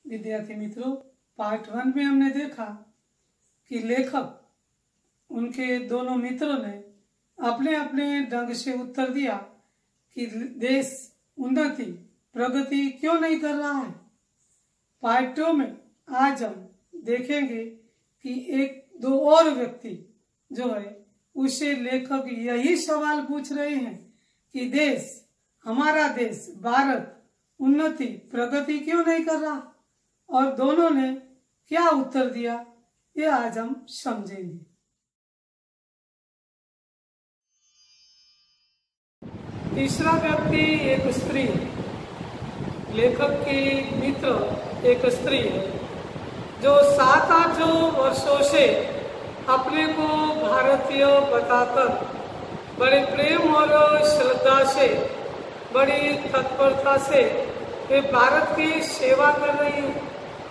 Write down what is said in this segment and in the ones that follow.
विद्यार्थी मित्रों, पार्ट 1 में हमने देखा कि लेखक उनके दोनों मित्रों ने अपने अपने ढंग से उत्तर दिया कि देश उन्नति प्रगति क्यों नहीं कर रहा है। पार्ट 2 में आज हम देखेंगे कि एक दो और व्यक्ति जो है उसे लेखक यही सवाल पूछ रहे हैं कि देश, हमारा देश भारत उन्नति प्रगति क्यों नहीं कर रहा, और दोनों ने क्या उत्तर दिया ये आज हम समझेंगे। तीसरा व्यक्ति एक स्त्री है। लेखक की मित्र एक स्त्री है जो 7-8 वर्षों से अपने को भारतीय बताकर बड़े प्रेम और श्रद्धा से, बड़ी तत्परता से वे भारत की सेवा कर रही है,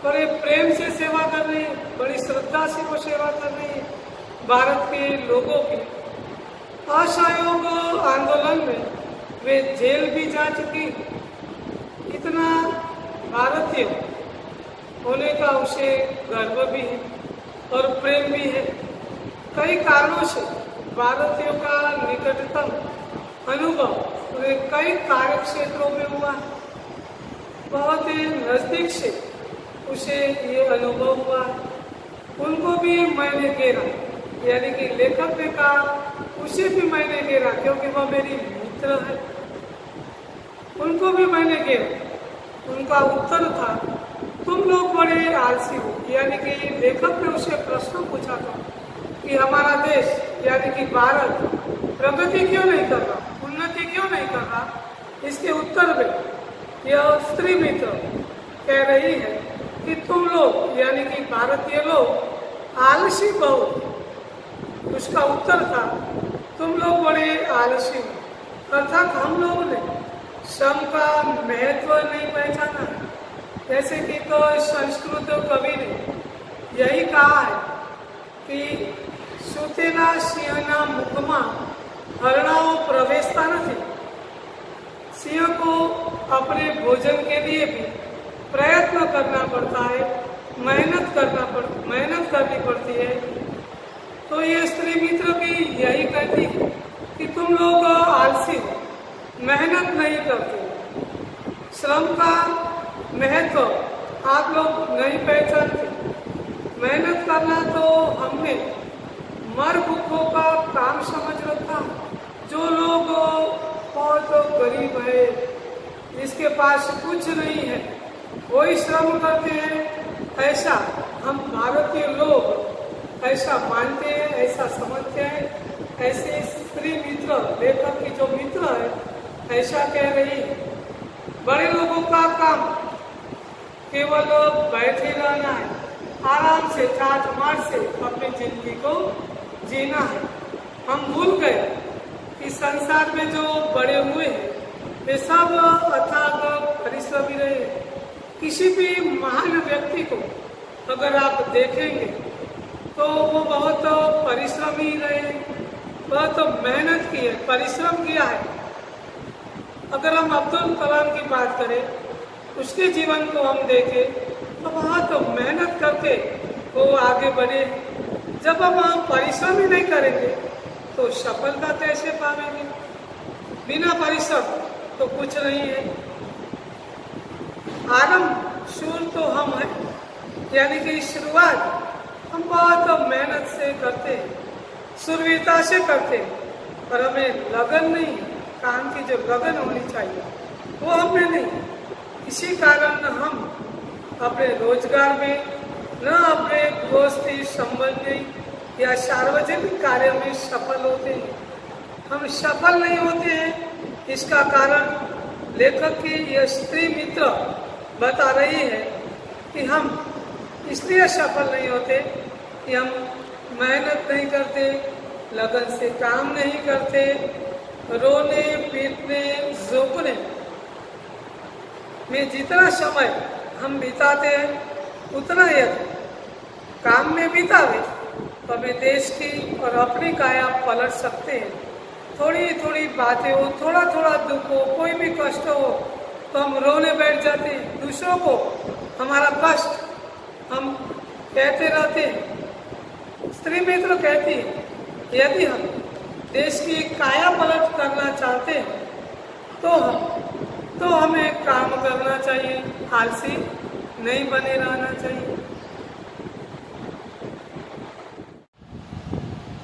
बड़े प्रेम से सेवा कर रही है, बड़ी श्रद्धा से वो सेवा कर रही है भारत के लोगों की। असहयोग आंदोलन में वे जेल भी जा चुकी। इतना भारतीय होने का उसे गर्व भी है और प्रेम भी है। कई कारणों से भारतीयों का निकटतम अनुभव कई कार्य क्षेत्रों में हुआ है। बहुत ही नजदीक से उसे ये अनुभव हुआ है। उनको भी मैंने घेरा, यानी कि लेखक ने कहा उसे भी मैंने घेरा क्योंकि वह मेरी मित्र है। उनको भी मैंने घेरा। उनका उत्तर था तुम लोग बड़े आलसी हो। यानी कि लेखक ने उसे प्रश्न पूछा था कि हमारा देश यानी कि भारत प्रगति क्यों नहीं कर रहा, उन्नति क्यों नहीं कर रहा। इसके उत्तर में यह स्त्री मित्र कह रही है कि तुम लोग यानी कि भारतीय लोग आलसी बहुत। उसका उत्तर था तुम लोग बड़े आलसी हो, अर्थात हम लोगों ने श्रम का महत्व नहीं पहचाना। जैसे कि तो संस्कृत कवि ने यही कहा है कि सुतेना सिंहना मुखमा हरणाओ प्रवेशता नहीं। सिंह को अपने भोजन के लिए भी प्रयत्न करना पड़ता है, मेहनत करनी पड़ती है। तो ये स्त्री मित्र भी यही कहती है कि तुम लोग आलसी हो, मेहनत नहीं करते, श्रम का महत्व आप लोग नहीं पहचानते। मेहनत करना तो हमने मर भूखों का काम समझ रखा। जो लोग बहुत गरीब है, जिसके पास कुछ नहीं है, वही श्रम करते हैं, ऐसा हम भारतीय लोग ऐसा मानते हैं, ऐसा समझते हैं। ऐसे स्त्री मित्र, लेखक की जो मित्र है ऐसा कह रही है। बड़े लोगों का काम केवल बैठे रहना है, आराम से ठाठ मार से अपनी जिंदगी को जीना है। हम भूल गए कि संसार में जो बड़े हुए हैं वे सब अथाग परिश्रमी रहे। किसी भी महान व्यक्ति को अगर आप देखेंगे तो वो बहुत परिश्रमी रहे, बहुत मेहनत की है, परिश्रम किया है। अगर हम अब्दुल कलाम की बात करें, उसके जीवन को हम देखें तो बहुत मेहनत करके वो आगे बढ़े। जब हम परिश्रम ही नहीं करेंगे तो सफलता कैसे पाएंगे। बिना परिश्रम तो कुछ नहीं है। आरंभ शुरू तो हम है, यानी कि शुरुआत हम बहुत मेहनत से करते हैं, शुरवीरता से करते हैं, पर हमें लगन नहीं, काम की जो लगन होनी चाहिए वो हमें नहीं। इसी कारण हम अपने रोजगार में, न अपने दोस्ती संबंधी या सार्वजनिक कार्य में सफल होते हैं। हम सफल नहीं होते हैं। इसका कारण लेखक की यह स्त्री मित्र बता रही है कि हम इसलिए सफल नहीं होते कि हम मेहनत नहीं करते, लगन से काम नहीं करते, रोने पीटने जोकने में जितना समय हम बिताते हैं उतना यदि काम में बितावे तो हमें देश की और अपनी काया पलट सकते हैं। थोड़ी थोड़ी बातें हो, थोड़ा थोड़ा दुख हो, कोई भी कष्ट हो, तो हम रोने बैठ जाते हैं, दूसरों को हमारा कष्ट हम कहते रहते हैं। स्त्री मित्र कहती है, यदि हम देश की काया पलट करना चाहते हैं तो हमें काम करना चाहिए, आलसी नहीं बने रहना चाहिए।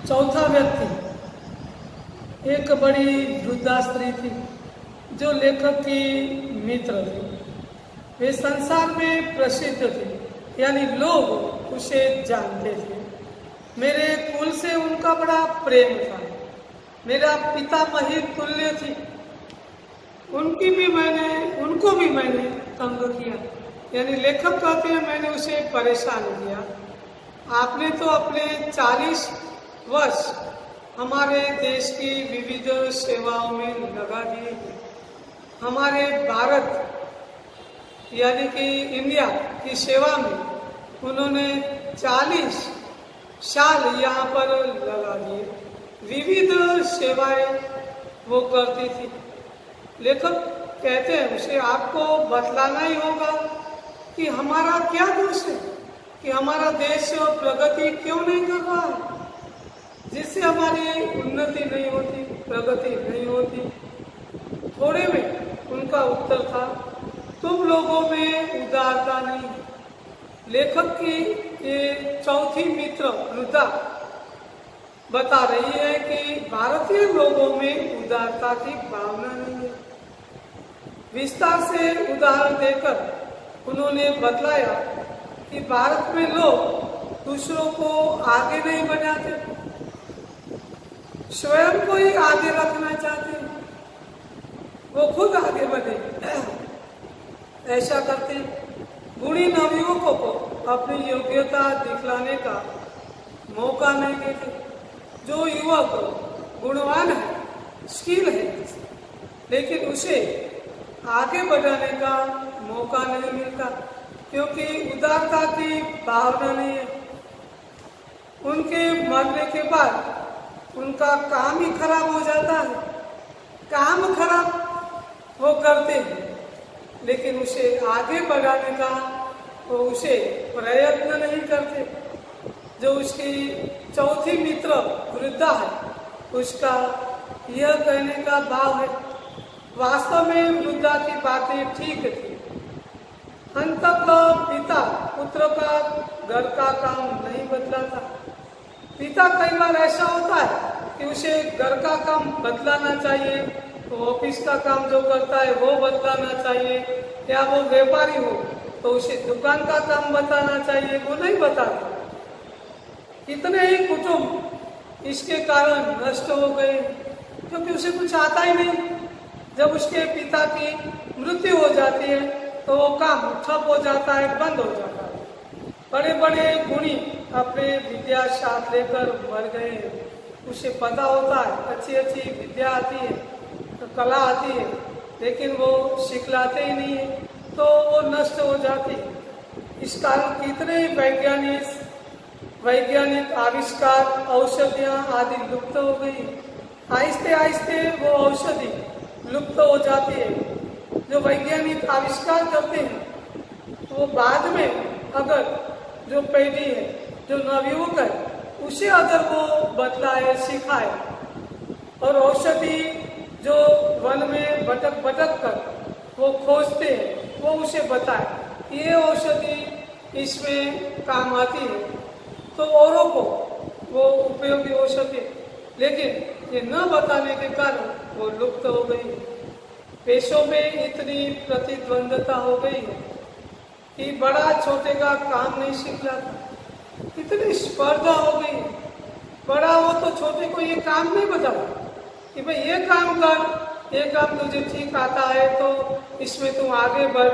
चौथा व्यक्ति एक बड़ी वृद्धा स्त्री थी जो लेखक की मित्र थी। वे संसार में प्रसिद्ध थे, यानी लोग उसे जानते थे। मेरे कुल से उनका बड़ा प्रेम था, मेरा पितामही तुल्य थी। उनको भी मैंने तंग किया, यानी लेखक कहते हैं मैंने उसे परेशान किया। आपने तो अपने 40 वर्ष हमारे देश की विविध सेवाओं में लगा दिए। हमारे भारत यानी कि इंडिया की सेवा में उन्होंने 40 साल यहाँ पर लगा दिए। विविध सेवाएं वो करती थी। लेखक कहते हैं उसे आपको बतलाना ही होगा कि हमारा क्या दोष है, कि हमारा देश प्रगति क्यों नहीं कर रहा है, जिससे हमारी उन्नति नहीं होती, प्रगति नहीं होती। थोड़े में उनका उत्तर था, तुम लोगों में उदारता नहीं। लेखक की ये चौथी मित्र वृद्धा बता रही है कि भारतीय लोगों में उदारता की भावना नहीं है। विस्तार से उदाहरण देकर उन्होंने बतलाया कि भारत में लोग दूसरों को आगे नहीं बढ़ाते, स्वयं को ही आगे रखना चाहते हैं, वो खुद आगे बढ़े, ऐसा करते हैं। गुणी नवयुवकों को अपनी योग्यता दिखलाने का मौका नहीं देते। जो युवक गुणवान है, स्किल है, लेकिन उसे आगे बढ़ाने का मौका नहीं मिलता, क्योंकि उदारता की भावना नहीं है। उनके मरने के बाद उनका काम ही खराब हो जाता है। काम खराब वो करते हैं, लेकिन उसे आगे बढ़ाने का वो उसे प्रयत्न नहीं करते। जो उसकी चौथी मित्र वृद्धा है, उसका यह कहने का भाव है। वास्तव में वृद्धा की बातें ठीक थी। अंत तक पिता पुत्र का घर का काम नहीं बदलाता। पिता कई बार ऐसा होता है कि उसे घर का काम बदलाना चाहिए, तो ऑफिस का काम जो करता है वो बदलाना चाहिए, या वो व्यापारी हो तो उसे दुकान का काम बताना चाहिए, वो नहीं बताता। कितने ही कुटुंब इसके कारण नष्ट हो गए, क्योंकि उसे कुछ आता ही नहीं। जब उसके पिता की मृत्यु हो जाती है तो वो काम ठप हो जाता है, बंद हो जाता है। बड़े बड़े गुणी अपने विद्या साथ लेकर मर गए। उसे पता होता है अच्छी अच्छी विद्या आती है, तो कला आती है, लेकिन वो सिखलाते ही नहीं है, तो वो नष्ट हो जाती है। इस कारण कितने वैज्ञानिक आविष्कार, औषधियाँ आदि लुप्त हो गई। आहिस्ते आहिस्ते वो औषधि लुप्त हो जाती है। जो वैज्ञानिक आविष्कार करते हैं तो वो बाद में अगर जो पीढ़ी है, जो नवयुवक है, उसे अगर वो बतलाए, सिखाए, और औषधि जो वन में भटक कर वो खोजते हैं वो उसे बताए, ये औषधि इसमें काम आती है, तो औरों को वो उपयोगी हो सके। लेकिन ये न बताने के कारण वो लुप्त हो गई। पेशों में इतनी प्रतिद्वंदता हो गई है कि बड़ा छोटे का काम नहीं सीख लाता। इतनी स्पर्धा हो गई, बड़ा हो तो छोटे को ये काम नहीं बताता कि भाई ये काम कर, ये काम तुझे ठीक आता है तो इसमें तुम आगे बढ़,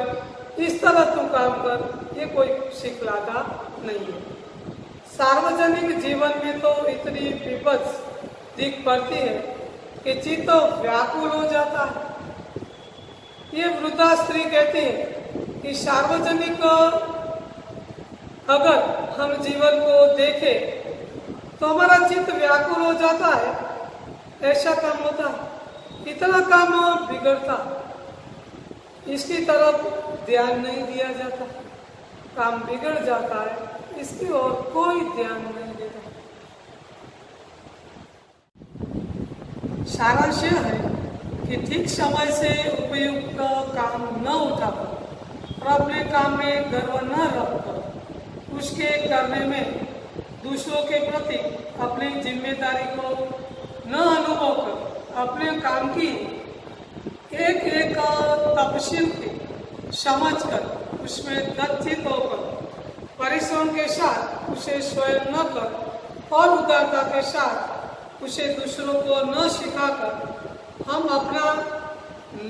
इस तरह तुम काम कर, ये कोई सिखलाता नहीं है। सार्वजनिक जीवन में तो इतनी विपत्ति दिख पड़ती है कि चित्त व्याकुल हो जाता है। ये वृद्धा स्त्री कहती है कि सार्वजनिक अगर हम जीवन को देखें तो हमारा चित्त व्याकुल हो जाता है। ऐसा काम होता है, इतना काम बिगड़ता। इसकी तरफ ध्यान नहीं दिया जाता, काम बिगड़ जाता है, इसकी ओर कोई ध्यान नहीं देता। सारांश यह है कि ठीक समय से उपयुक्त काम न उठाकर और अपने काम में गर्व न रखकर उसके करने में दूसरों के प्रति अपनी जिम्मेदारी को न अनुभव कर अपने काम की एक एक तपशील की समझकर उसमें दक्षित होकर परिश्रम के साथ उसे स्वयं न कर और उदारता के साथ उसे दूसरों को न सिखाकर हम अपना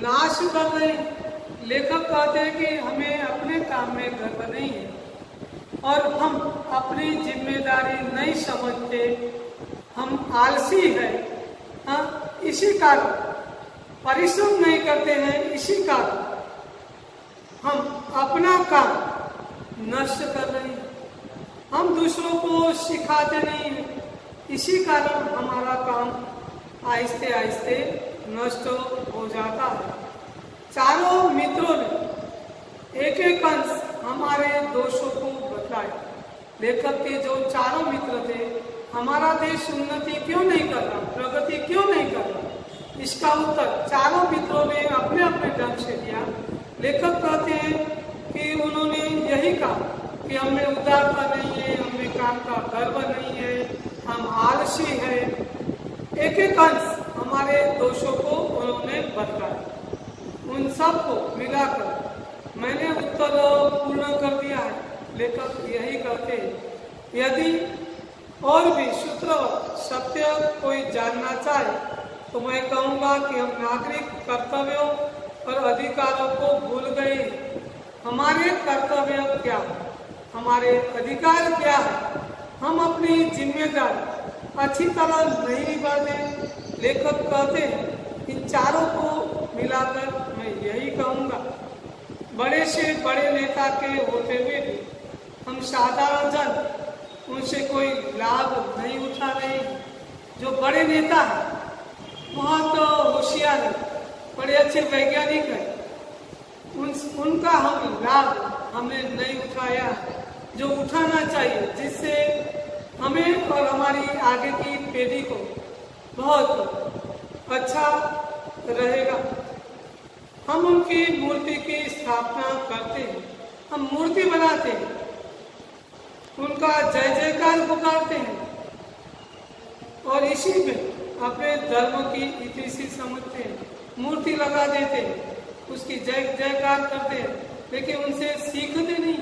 नाश कर रहे हैं। लेखक कहते हैं कि हमें अपने काम में गर्व नहीं है और हम अपनी जिम्मेदारी नहीं समझते, हम आलसी है। हाँ, इसी कारण परिश्रम नहीं करते हैं, इसी कारण हम अपना काम नष्ट कर रहे हैं, हम दूसरों को सिखाते नहीं हैं, इसी कारण हमारा काम आहिस्ते आहिस्ते नष्ट हो जाता है। चारों मित्रों ने एक एक अंश हमारे दोषों को बताया। लेखक के जो चारों मित्र थे, हमारा देश उन्नति क्यों नहीं कर रहा, प्रगति क्यों नहीं कर रहा, इसका उत्तर चारों मित्रों ने अपने अपने ढंग से दिया। लेखक कहते हैं कि उन्होंने यही कहा कि हमें उदारता नहीं है, हमें काम का गर्व नहीं है, हम आलसी है। एक एक अंश हमारे दोषों को उन्होंने बताया। उन सब को मिलाकर मैंने उत्तर पूर्ण कर दिया है। लेखक यही कहते हैं, यदि और भी सूत्र सत्य कोई जानना चाहे तो मैं कहूँगा कि हम नागरिक कर्तव्यों और अधिकारों को भूल गए। हमारे कर्तव्य क्या है, हमारे अधिकार क्या है, हम अपनी जिम्मेदारी अच्छी तरह नहीं निभाते। लेखक कहते हैं इन चारों को मिलाकर मैं यही कहूँगा, बड़े से बड़े नेता के होते हुए भी हम साधारण जन उनसे कोई लाभ नहीं उठा रहे। जो बड़े नेता है, बहुत होशियार है, बड़े अच्छे वैज्ञानिक है, उनका हम लाभ हमने नहीं उठाया जो उठाना चाहिए, जिससे हमें और हमारी आगे की पीढ़ी को बहुत अच्छा रहेगा। हम उनकी मूर्ति की स्थापना करते हैं, हम मूर्ति बनाते हैं, उनका जय जयकार पुकारते हैं और इसी में अपने धर्म की इतिहास समझते हैं, मूर्ति लगा देते हैं, उसकी जय जयकार करते हैं, लेकिन उनसे सीखते नहीं।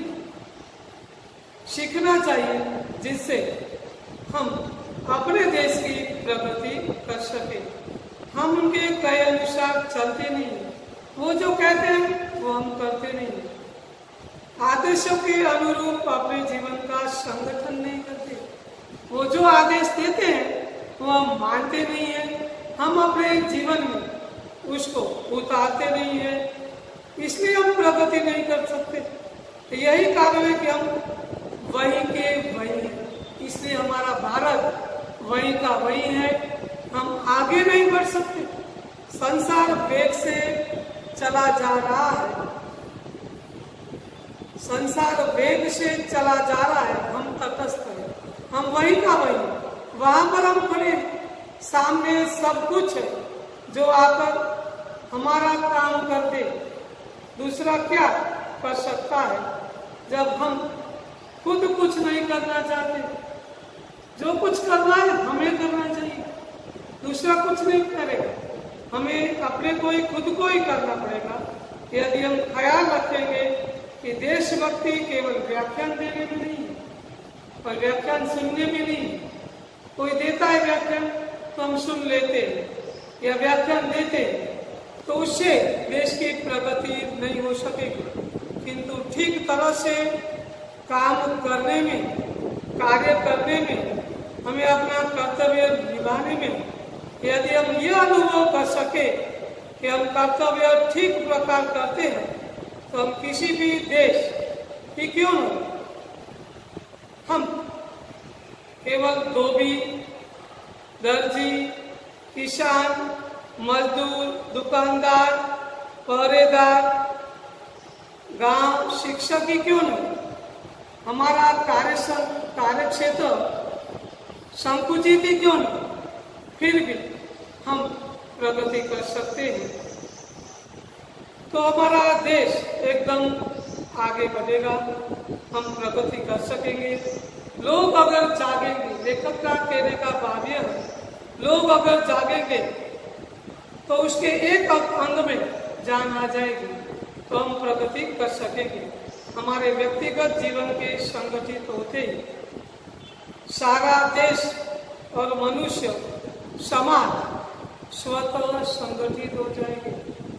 सीखना चाहिए जिससे हम अपने देश की प्रगति कर सके। हम उनके कहे अनुसार चलते नहीं, वो जो कहते हैं वो हम करते नहीं, आदेशों के अनुरूप अपने जीवन का संगठन नहीं करते। वो जो आदेश देते हैं वो हम मानते नहीं है, हम अपने जीवन में उसको उतारते नहीं है, इसलिए हम प्रगति नहीं कर सकते। यही कारण है कि हम वही के वही हैं, इसलिए हमारा भारत वही का वही है, हम आगे नहीं बढ़ सकते। संसार वेग से चला जा रहा है, संसार वेग से चला जा रहा है, हम तटस्थ हैं, हम वही का वही, वहां पर हम खड़े, सामने सब कुछ है जो आकर हमारा काम कर दे। दूसरा क्या कर सकता है जब हम खुद कुछ नहीं करना चाहते? जो कुछ करना है हमें करना चाहिए, दूसरा कुछ नहीं करेगा, हमें अपने को ही खुद को ही करना पड़ेगा। यदि हम ख्याल रखेंगे कि देशभक्ति केवल व्याख्यान देने में नहीं है और व्याख्यान सुनने में नहीं है, कोई देता है व्याख्यान तो हम सुन लेते हैं या व्याख्यान देते हैं, तो उससे देश की प्रगति नहीं हो सकेगी। किंतु ठीक तरह से काम करने में, कार्य करने में, हमें अपना कर्तव्य निभाने में यदि हम यह अनुभव कर सके कि हम कर्तव्य ठीक प्रकार करते हैं तो हम किसी भी देश की क्यों न, हम केवल धोबी, दर्जी, किसान, मजदूर, दुकानदार, पहरेदार, गांव शिक्षक ही क्यों नहीं, हमारा कार्य क्षेत्र संकुचित ही क्यों नहीं, फिर भी हम प्रगति कर सकते हैं। तो हमारा देश एकदम आगे बढ़ेगा, हम प्रगति कर सकेंगे। लोग अगर जागेंगे, लेखक का कहने का भाव यह है, लोग अगर जागेंगे तो उसके एक अंग में जान आ जाएगी, तो हम प्रगति कर सकेंगे। हमारे व्यक्तिगत जीवन के संगठित होते ही सारा देश और मनुष्य समाज स्वतः संगठित हो जाएंगे,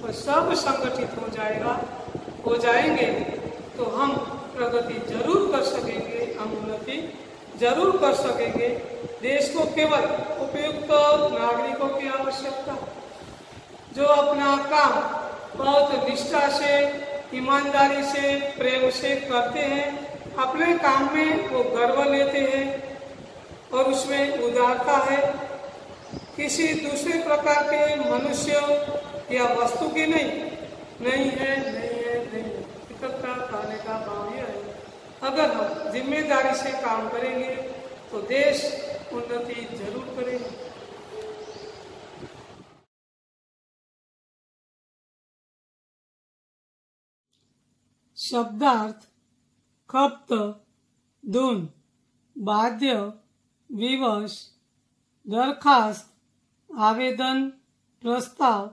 और सब संगठित हो जाएंगे तो हम प्रगति जरूर कर सकेंगे, हम उन्नति जरूर कर सकेंगे। देश को केवल उपयुक्त नागरिकों की आवश्यकता, जो अपना काम बहुत निष्ठा से, ईमानदारी से, प्रेम से करते हैं, अपने काम में वो गर्व लेते हैं और उसमें उदारता है, किसी दूसरे प्रकार के मनुष्य या वस्तु की नहीं है। का खाने का भाव यह है, अगर हम जिम्मेदारी से काम करेंगे तो देश उन्नति जरूर करेगा। शब्दार्थ, खप्त, धुन, वाद्य, विवश, दरखास्त, आवेदन, प्रस्ताव,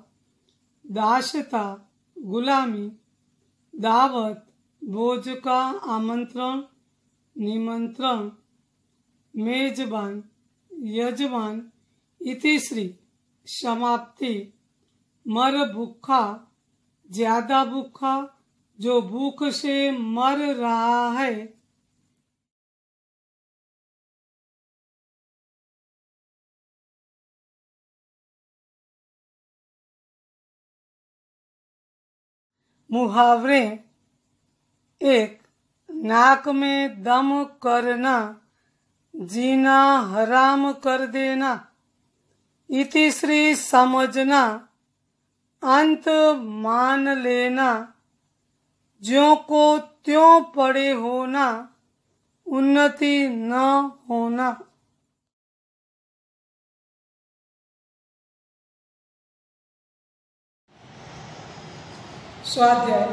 दासता, गुलामी, दावत, भोज का आमंत्रण, निमंत्रण, मेजबान, यजमान, इतिश्री, समाप्ति, मर भूखा, ज्यादा भूखा, जो भूख से मर रहा है, मुहावरे। एक, नाक में दम करना, जीना हराम कर देना। इतिश्री, समझना, अंत मान लेना, ज्यों को त्यों पड़े होना, उन्नति न होना। स्वाध्याय।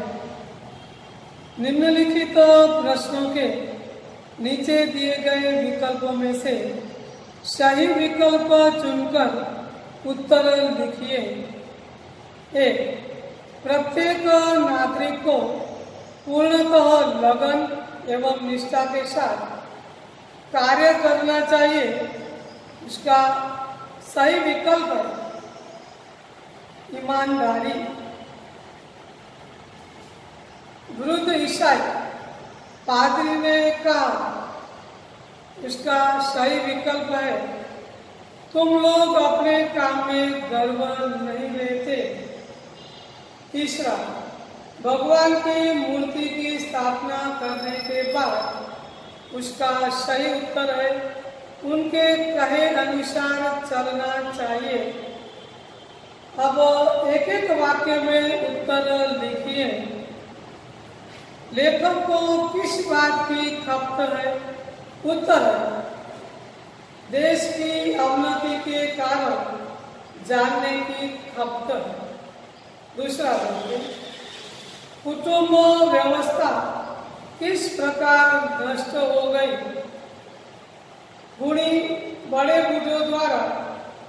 निम्नलिखित प्रश्नों के नीचे दिए गए विकल्पों में से सही विकल्प चुनकर उत्तर लिखिए। 1. प्रत्येक नागरिक को पूर्णतः लगन एवं निष्ठा के साथ कार्य करना चाहिए। इसका सही विकल्प है ईमानदारी। वृद्ध ईसाई पादरी ने कहा, इसका सही विकल्प है, तुम लोग अपने काम में गर्व नहीं लेते। तीसरा, भगवान की मूर्ति की स्थापना करने के बाद उसका सही उत्तर है उनके कहे अनुसार चलना चाहिए। अब एक एक वाक्य में उत्तर लिखिए। लेखक को किस बात की खपत है? उत्तर है देश की अवनति के कारण जानने की खपत है। दूसरा वाक्य, कुटुंब व्यवस्था किस प्रकार नष्ट हो गई? गुणी बड़े बुजुर्गों द्वारा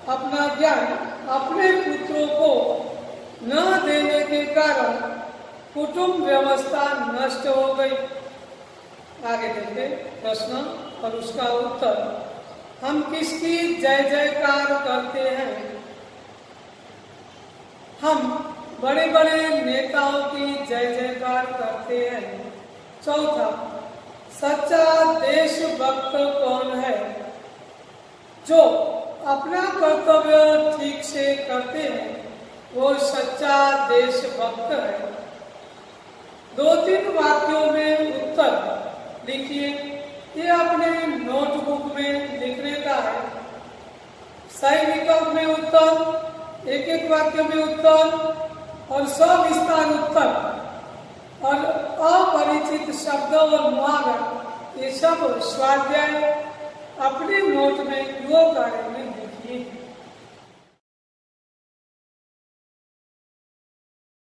अपना ज्ञान अपने पुत्रों को न देने के कारण कुटुंब व्यवस्था नष्ट हो गई। आगे देखें प्रश्न और उसका उत्तर। हम किसकी जय जयकार करते हैं? हम बड़े बड़े नेताओं की जय जयकार करते हैं। चौथा, सच्चा देशभक्त कौन है? जो अपना कर्तव्य ठीक से करते हैं वो सच्चा देशभक्त है। 2-3 वाक्यों में उत्तर लिखिए। ये अपने नोटबुक में लिखने का है। सही विकल्प में उत्तर, एक एक वाक्य में उत्तर और सविस्तार उत्तर और अपरिचित शब्द और मुहावरा ये सब स्वाध्याय अपने नोट में 2 कार्य में लिखिए।